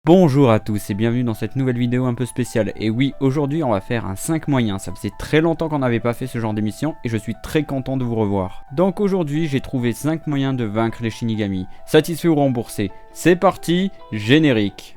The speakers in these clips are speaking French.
Bonjour à tous et bienvenue dans cette nouvelle vidéo un peu spéciale. Et oui, aujourd'hui on va faire un 5 moyens. Ça faisait très longtemps qu'on n'avait pas fait ce genre d'émission et je suis très content de vous revoir. Donc aujourd'hui j'ai trouvé 5 moyens de vaincre les Shinigami. Satisfait ou remboursé? C'est parti, générique.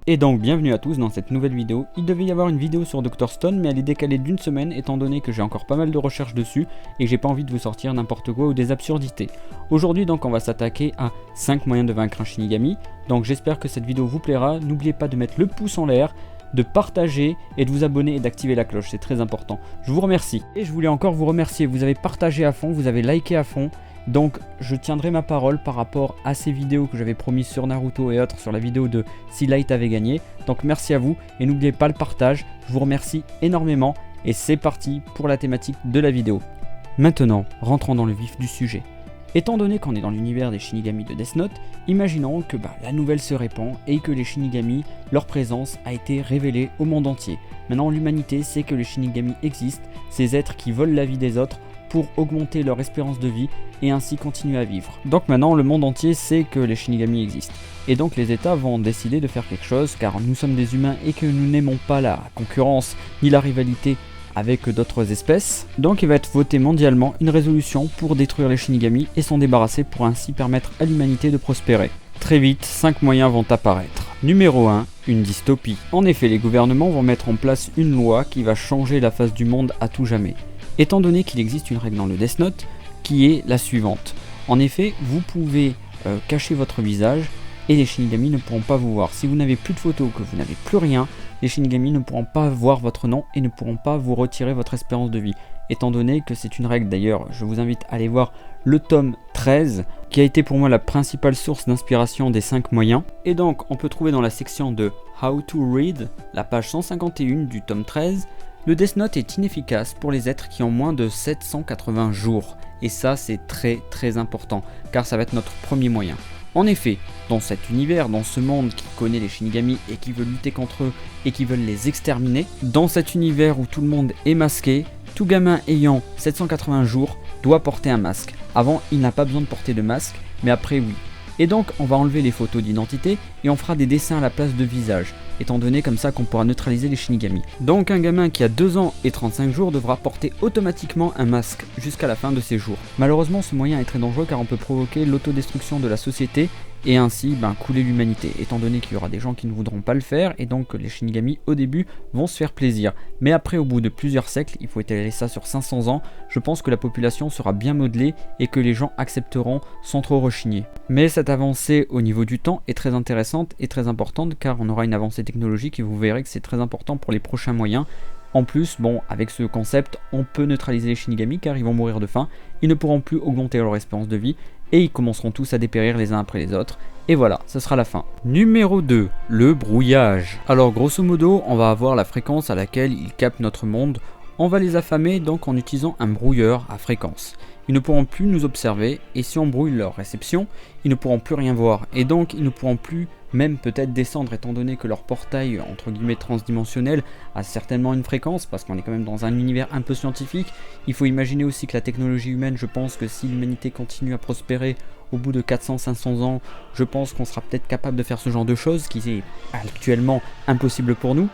Et donc bienvenue à tous dans cette nouvelle vidéo. Il devait y avoir une vidéo sur Dr Stone mais elle est décalée d'une semaine étant donné que j'ai encore pas mal de recherches dessus et que j'ai pas envie de vous sortir n'importe quoi ou des absurdités. Aujourd'hui donc on va s'attaquer à 5 moyens de vaincre un Shinigami. Donc j'espère que cette vidéo vous plaira. N'oubliez pas de mettre le pouce en l'air, de partager et de vous abonner et d'activer la cloche, c'est très important. Je vous remercie. Et je voulais encore vous remercier, vous avez partagé à fond, vous avez liké à fond. Donc je tiendrai ma parole par rapport à ces vidéos que j'avais promis sur Naruto et autres, sur la vidéo de si Light avait gagné. Donc merci à vous et n'oubliez pas le partage, je vous remercie énormément et c'est parti pour la thématique de la vidéo. Maintenant, rentrons dans le vif du sujet. Étant donné qu'on est dans l'univers des Shinigami de Death Note, imaginons que la nouvelle se répand et que les Shinigami, leur présence a été révélée au monde entier. Maintenant l'humanité sait que les Shinigami existent, ces êtres qui volent la vie des autres pour augmenter leur espérance de vie et ainsi continuer à vivre. Donc maintenant le monde entier sait que les Shinigami existent. Et donc les États vont décider de faire quelque chose car nous sommes des humains et que nous n'aimons pas la concurrence ni la rivalité avec d'autres espèces. Donc il va être voté mondialement une résolution pour détruire les Shinigami et s'en débarrasser pour ainsi permettre à l'humanité de prospérer. Très vite, 5 moyens vont apparaître. Numéro 1, une dystopie. En effet, les gouvernements vont mettre en place une loi qui va changer la face du monde à tout jamais. Étant donné qu'il existe une règle dans le Death Note qui est la suivante. En effet, vous pouvez cacher votre visage et les Shinigami ne pourront pas vous voir. Si vous n'avez plus de photos, que vous n'avez plus rien, les Shinigami ne pourront pas voir votre nom et ne pourront pas vous retirer votre espérance de vie. Étant donné que c'est une règle, d'ailleurs, je vous invite à aller voir le tome 13 qui a été pour moi la principale source d'inspiration des 5 moyens. Et donc, on peut trouver dans la section de How to Read, la page 151 du tome 13, le Death Note est inefficace pour les êtres qui ont moins de 780 jours. Et ça, c'est très important, car ça va être notre premier moyen. En effet, dans cet univers, dans ce monde qui connaît les Shinigami et qui veut lutter contre eux et qui veulent les exterminer, dans cet univers où tout le monde est masqué, tout gamin ayant 780 jours doit porter un masque. Avant, il n'a pas besoin de porter de masque, mais après oui. Et donc, on va enlever les photos d'identité et on fera des dessins à la place de visage, étant donné comme ça qu'on pourra neutraliser les Shinigami. Donc un gamin qui a 2 ans et 35 jours devra porter automatiquement un masque jusqu'à la fin de ses jours. Malheureusement ce moyen est très dangereux car on peut provoquer l'autodestruction de la société et ainsi couler l'humanité, étant donné qu'il y aura des gens qui ne voudront pas le faire et donc les Shinigami au début vont se faire plaisir. Mais après au bout de plusieurs siècles, il faut étaler ça sur 500 ans, je pense que la population sera bien modelée et que les gens accepteront sans trop rechigner. Mais cette avancée au niveau du temps est très intéressante et très importante car on aura une avancée technologique et vous verrez que c'est très important pour les prochains moyens. En plus, avec ce concept, on peut neutraliser les Shinigami car ils vont mourir de faim, ils ne pourront plus augmenter leur espérance de vie et ils commenceront tous à dépérir les uns après les autres. Et voilà, ce sera la fin. Numéro 2, le brouillage. Alors grosso modo, on va avoir la fréquence à laquelle ils captent notre monde. On va les affamer donc en utilisant un brouilleur à fréquence. Ils ne pourront plus nous observer et si on brouille leur réception, ils ne pourront plus rien voir et donc ils ne pourront plus même peut-être descendre étant donné que leur portail entre guillemets transdimensionnel a certainement une fréquence parce qu'on est quand même dans un univers un peu scientifique. Il faut imaginer aussi que la technologie humaine, je pense que si l'humanité continue à prospérer au bout de 400-500 ans, je pense qu'on sera peut-être capable de faire ce genre de choses qui est actuellement impossible pour nous.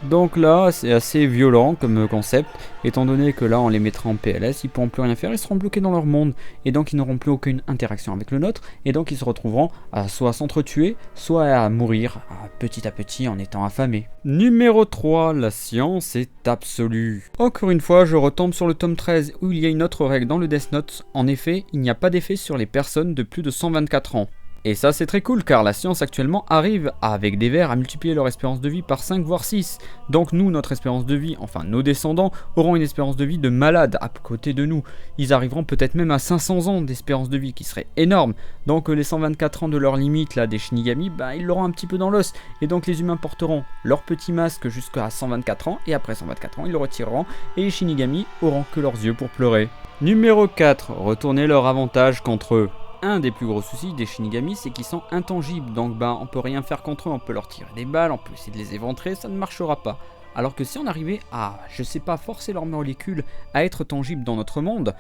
Donc là c'est assez violent comme concept, étant donné que là on les mettra en PLS, ils pourront plus rien faire, ils seront bloqués dans leur monde et donc ils n'auront plus aucune interaction avec le nôtre et donc ils se retrouveront à soit s'entretuer, soit à mourir petit à petit en étant affamés. Numéro 3, la science est absolue. Encore une fois je retombe sur le tome 13 où il y a une autre règle dans le Death Note, en effet il n'y a pas d'effet sur les personnes de plus de 124 ans. Et ça c'est très cool car la science actuellement arrive avec des vers à multiplier leur espérance de vie par 5 voire 6. Donc nous, notre espérance de vie, enfin nos descendants, auront une espérance de vie de malade à côté de nous. Ils arriveront peut-être même à 500 ans d'espérance de vie qui serait énorme. Donc les 124 ans de leur limite là des Shinigami, ils l'auront un petit peu dans l'os. Et donc les humains porteront leur petit masque jusqu'à 124 ans et après 124 ans ils le retireront et les Shinigami auront que leurs yeux pour pleurer. Numéro 4, retourner leur avantage contre eux. Un des plus gros soucis des Shinigami, c'est qu'ils sont intangibles, donc on peut rien faire contre eux, on peut leur tirer des balles, on peut essayer de les éventrer, ça ne marchera pas. Alors que si on arrivait à, je sais pas, forcer leurs molécules à être tangibles dans notre monde,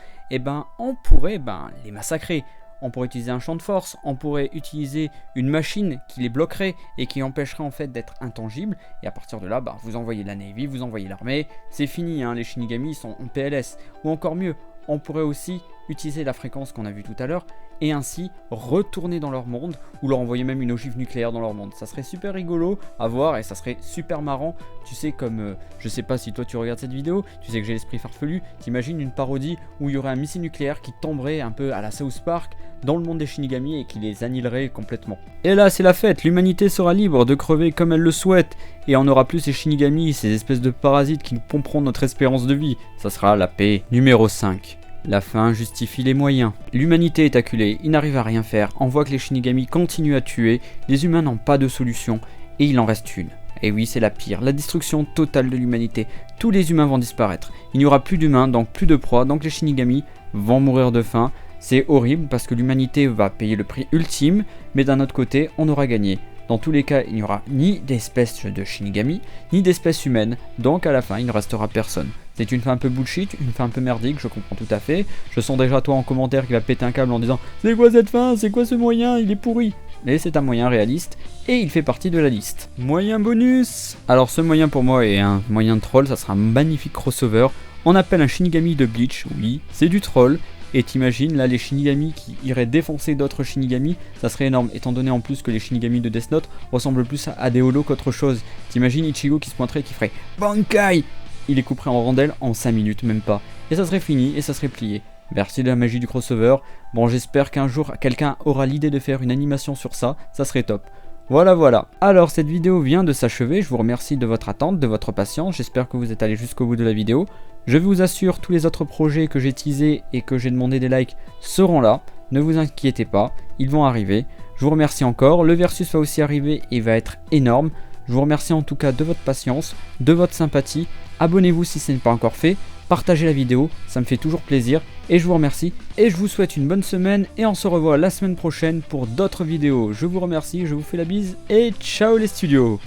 on pourrait les massacrer. On pourrait utiliser un champ de force, on pourrait utiliser une machine qui les bloquerait et qui empêcherait en fait d'être intangibles. Et à partir de là, vous envoyez la Navy, vous envoyez l'armée, c'est fini, les Shinigami sont en PLS. Ou encore mieux, on pourrait aussi utiliser la fréquence qu'on a vue tout à l'heure et ainsi retourner dans leur monde ou leur envoyer même une ogive nucléaire dans leur monde. Ça serait super rigolo à voir et ça serait super marrant. Tu sais, comme je sais pas si toi tu regardes cette vidéo, tu sais que j'ai l'esprit farfelu. T'imagines une parodie où il y aurait un missile nucléaire qui tomberait un peu à la South Park dans le monde des Shinigami et qui les annihilerait complètement. Et là c'est la fête, l'humanité sera libre de crever comme elle le souhaite et on n'aura plus ces Shinigami, ces espèces de parasites qui nous pomperont notre espérance de vie. Ça sera la paix numéro 5. La fin justifie les moyens. L'humanité est acculée, il n'arrive à rien faire, on voit que les Shinigami continuent à tuer, les humains n'ont pas de solution, et il en reste une. Et oui, c'est la pire, la destruction totale de l'humanité. Tous les humains vont disparaître. Il n'y aura plus d'humains, donc plus de proies, donc les Shinigami vont mourir de faim. C'est horrible parce que l'humanité va payer le prix ultime, mais d'un autre côté, on aura gagné. Dans tous les cas, il n'y aura ni d'espèces de Shinigami, ni d'espèces humaines, donc à la fin, il ne restera personne. C'est une fin un peu bullshit, une fin un peu merdique, je comprends tout à fait. Je sens déjà toi en commentaire qui va péter un câble en disant « C'est quoi cette fin? C'est quoi ce moyen? Il est pourri !» Mais c'est un moyen réaliste, et il fait partie de la liste. Moyen bonus! Alors ce moyen pour moi est un moyen de troll, ça sera un magnifique crossover. On appelle un Shinigami de Bleach, oui, c'est du troll. Et t'imagines là les Shinigami qui iraient défoncer d'autres Shinigami, ça serait énorme, étant donné en plus que les Shinigami de Death Note ressemblent plus à des holos qu'autre chose. T'imagines Ichigo qui se pointerait et qui ferait Bankai! Il les couperait en rondelles en 5 minutes, même pas. Et ça serait fini, et ça serait plié. Merci de la magie du crossover. Bon, j'espère qu'un jour quelqu'un aura l'idée de faire une animation sur ça, ça serait top. Voilà. Alors cette vidéo vient de s'achever, je vous remercie de votre attente, de votre patience, j'espère que vous êtes allés jusqu'au bout de la vidéo. Je vous assure, tous les autres projets que j'ai teasés et que j'ai demandé des likes seront là, ne vous inquiétez pas, ils vont arriver. Je vous remercie encore, le versus va aussi arriver et va être énorme. Je vous remercie en tout cas de votre patience, de votre sympathie, abonnez-vous si ce n'est pas encore fait, partagez la vidéo, ça me fait toujours plaisir, et je vous remercie, et je vous souhaite une bonne semaine, et on se revoit la semaine prochaine pour d'autres vidéos. Je vous remercie, je vous fais la bise, et ciao les studios!